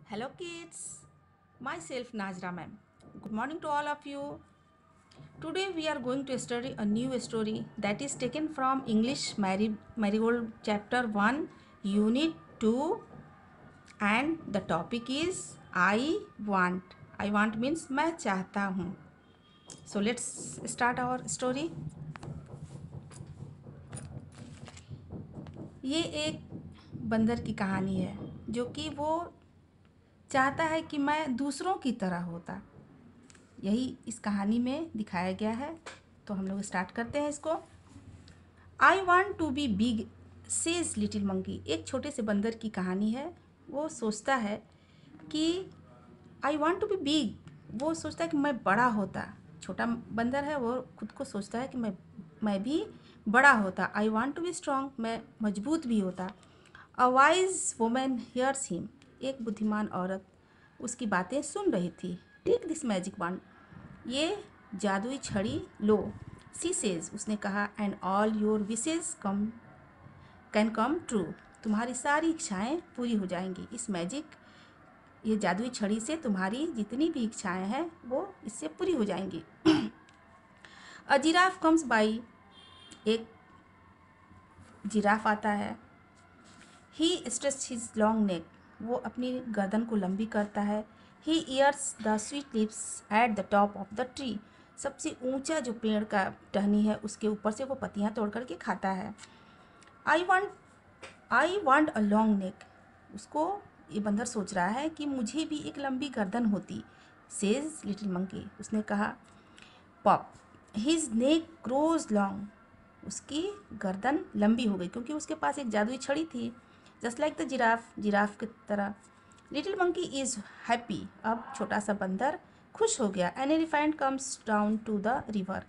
Hello kids, myself Najra ma'am. Good morning to all of you. Today we are going to study a new story that is taken from English Marigold chapter 1 unit 2 and the topic is I want. I want means मैं चाहता हूँ. So let's start our story. ये एक बंदर की कहानी है जो कि वो चाहता है कि मैं दूसरों की तरह होता. यही इस कहानी में दिखाया गया है. तो हम लोग स्टार्ट करते हैं इसको. I want to be big says little monkey. एक छोटे से बंदर की कहानी है. वो सोचता है कि I want to be big. वो सोचता है कि मैं बड़ा होता. छोटा बंदर है, वो खुद को सोचता है कि मैं भी बड़ा होता. I want to be strong. मैं मजबूत भी होता. A wise women hears him. एक बुद्धिमान औरत उसकी बातें सुन रही थी. Take this magic wand. ये जादुई छड़ी लो. She says. उसने कहा and all your wishes can come true. तुम्हारी सारी इच्छाएं पूरी हो जाएंगी. इस मैजिक ये जादुई छड़ी से तुम्हारी जितनी भी इच्छाएं हैं वो इससे पूरी हो जाएंगी. A giraffe comes by. एक जिराफ आता है. He stretch his long neck. वो अपनी गर्दन को लंबी करता है. He ears the sweet lips at the top of the tree. सबसे ऊंचा जो पेड़ का टहनी है उसके ऊपर से वो पत्तियां तोड़ करके खाता है. I want a long neck. उसको ये बंदर सोच रहा है कि मुझे भी एक लंबी गर्दन होती. Says little monkey. उसने कहा pop. His neck grows long. उसकी गर्दन लंबी हो गई क्योंकि उसके पास एक जादुई छड़ी थी. जस्ट लाइक द जिराफ की तरह. Little monkey is happy. अब छोटा सा बंदर खुश हो गया. An elephant comes down to the river.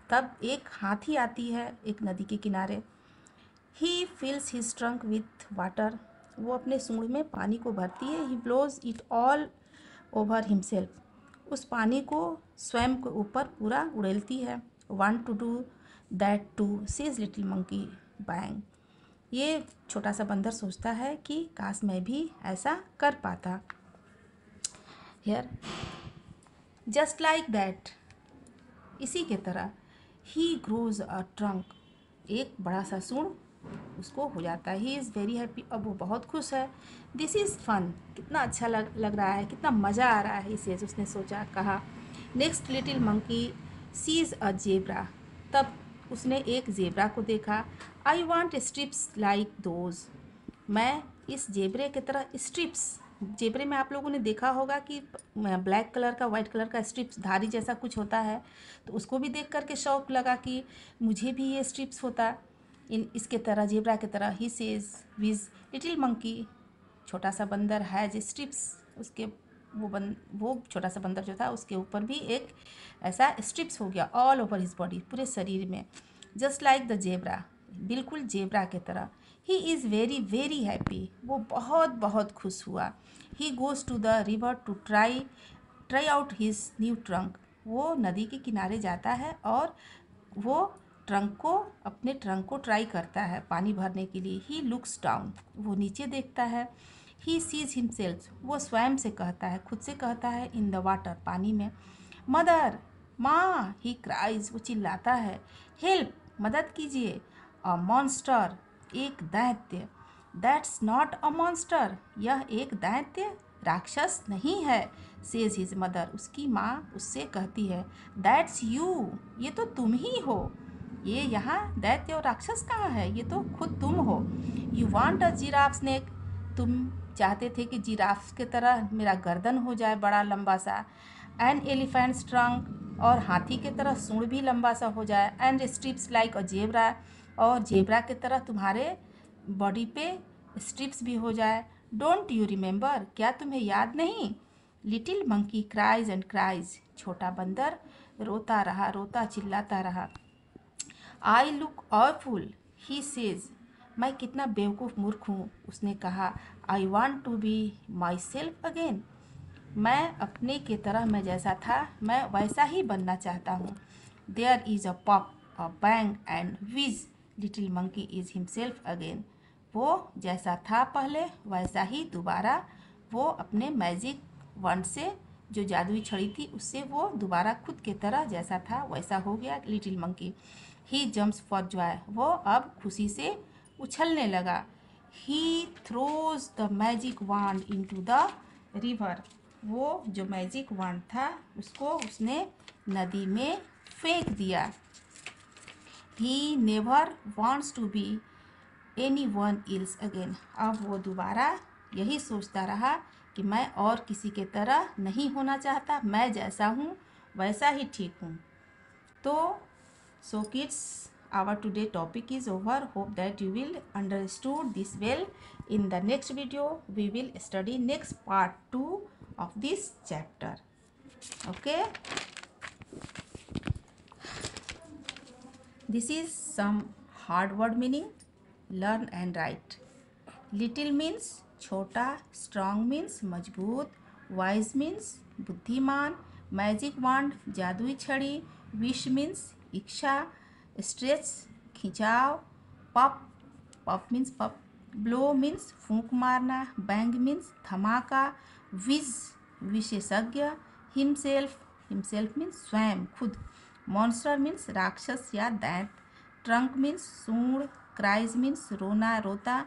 तब एक हाथी आती है एक नदी के किनारे. He fills his trunk with water. वो अपने सूंड में पानी को भरती है. He blows it all over himself. उस पानी को स्वयं के ऊपर पूरा उड़ेलती है. Want to do that too says little monkey bang. ये छोटा सा बंदर सोचता है कि काश मैं भी ऐसा कर पाता. Here just like that. इसी के तरह ही ग्रोज अ ट्रंक. एक बड़ा सा सूंड उसको हो जाता है. He is very happy. अब वो बहुत खुश है. This is fun. कितना अच्छा लग रहा है, कितना मज़ा आ रहा है इसे. उसने सोचा, कहा. Next little monkey sees a zebra. तब उसने एक जेब्रा को देखा. I want strips like those. मैं इस जेबरे की तरह स्ट्रिप्स. जेबरे में आप लोगों ने देखा होगा कि ब्लैक कलर का वाइट कलर का स्ट्रिप्स धारी जैसा कुछ होता है. तो उसको भी देख करके शौक लगा कि मुझे भी ये स्ट्रिप्स होता इसके तरह, जेब्रा की तरह. He says whizz little monkey. छोटा सा बंदर हैज स्ट्रिप्स. उसके वो छोटा सा बंदर जो था उसके ऊपर भी एक ऐसा स्ट्रिप्स हो गया ऑल ओवर हिज बॉडी, पूरे शरीर में. Just like the zebra. बिल्कुल जेब्रा की तरह. He is very very happy. वो बहुत बहुत खुश हुआ. He goes to the river to try out his new trunk. वो नदी के किनारे जाता है और वो अपने ट्रंक को ट्राई करता है पानी भरने के लिए. He looks down. वो नीचे देखता है. He sees himself. वो स्वयं से कहता है, खुद से कहता है. In the water. पानी में. मदर. माँ. ही क्राइज. वो चिल्लाता है. हेल्प. मदद कीजिए. अ मॉन्स्टर. एक दैत्य. That's not a monster. यह एक दैत्य राक्षस नहीं है. Says his mother. उसकी माँ उससे कहती है. That's you. ये तो तुम ही हो. ये यहाँ दैत्य और राक्षस कहाँ है, ये तो खुद तुम हो. You want a giraffe snake. तुम चाहते थे कि जिराफ की तरह मेरा गर्दन हो जाए बड़ा लंबा सा. An elephant's trunk. और हाथी की तरह सूंड भी लंबा सा हो जाए. And stripes like a zebra. और जेब्रा की तरह तुम्हारे बॉडी पे स्ट्रिप्स भी हो जाए. Don't you remember. क्या तुम्हें याद नहीं. Little monkey cries and cries. छोटा बंदर रोता रहा, रोता चिल्लाता रहा. I look awful. He says. मैं कितना बेवकूफ़ मूर्ख हूँ. उसने कहा. I want to be myself again. मैं अपने की तरह, मैं जैसा था मैं वैसा ही बनना चाहता हूँ. There is a pop, a bang and whizz. Little monkey is himself again. वो जैसा था पहले वैसा ही दोबारा वो अपने मैजिक वंड से, जो जादुई छड़ी थी, उससे वो दोबारा खुद के तरह जैसा था वैसा हो गया little monkey. He jumps for joy, वो अब खुशी से उछलने लगा। He throws the magic wand into the river, वो जो मैजिक वांड था उसको उसने नदी में फेंक दिया। He never wants to be anyone else again, अब वो दोबारा यही सोचता रहा कि मैं और किसी के तरह नहीं होना चाहता, मैं जैसा हूँ वैसा ही ठीक हूँ। तो so kids, our today topic is over. Hope that you will understood this well. In the next video we will study next part 2 of this chapter. Okay, this is some hard word meaning. Learn and write. Little means छोटा, strong means मजबूत, wise means बुद्धिमान, magic wand जादुई छड़ी, wish means इच्छा, stretch खिंचाव, puff puff means puff, blow means फूंक मारना, bang means धमाका, whiz विशेषज्ञ, himself means स्वयं खुद, monster means राक्षस या दैत्य, ट्रंक मीन्स सूंड, क्राइज मीन्स रोना रोता,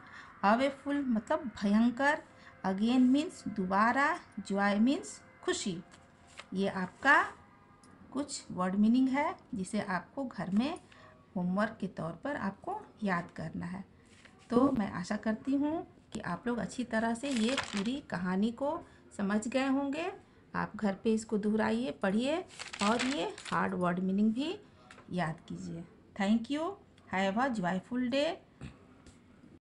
अवेफुल मतलब भयंकर, अगेन मीन्स दोबारा, जॉय मीन्स खुशी। ये आपका कुछ वर्ड मीनिंग है जिसे आपको घर में होमवर्क के तौर पर आपको याद करना है। तो मैं आशा करती हूँ कि आप लोग अच्छी तरह से ये पूरी कहानी को समझ गए होंगे। आप घर पे इसको दोहराइए, पढ़िए और ये हार्ड वर्ड मीनिंग भी याद कीजिए। Thank you. Have a joyful day.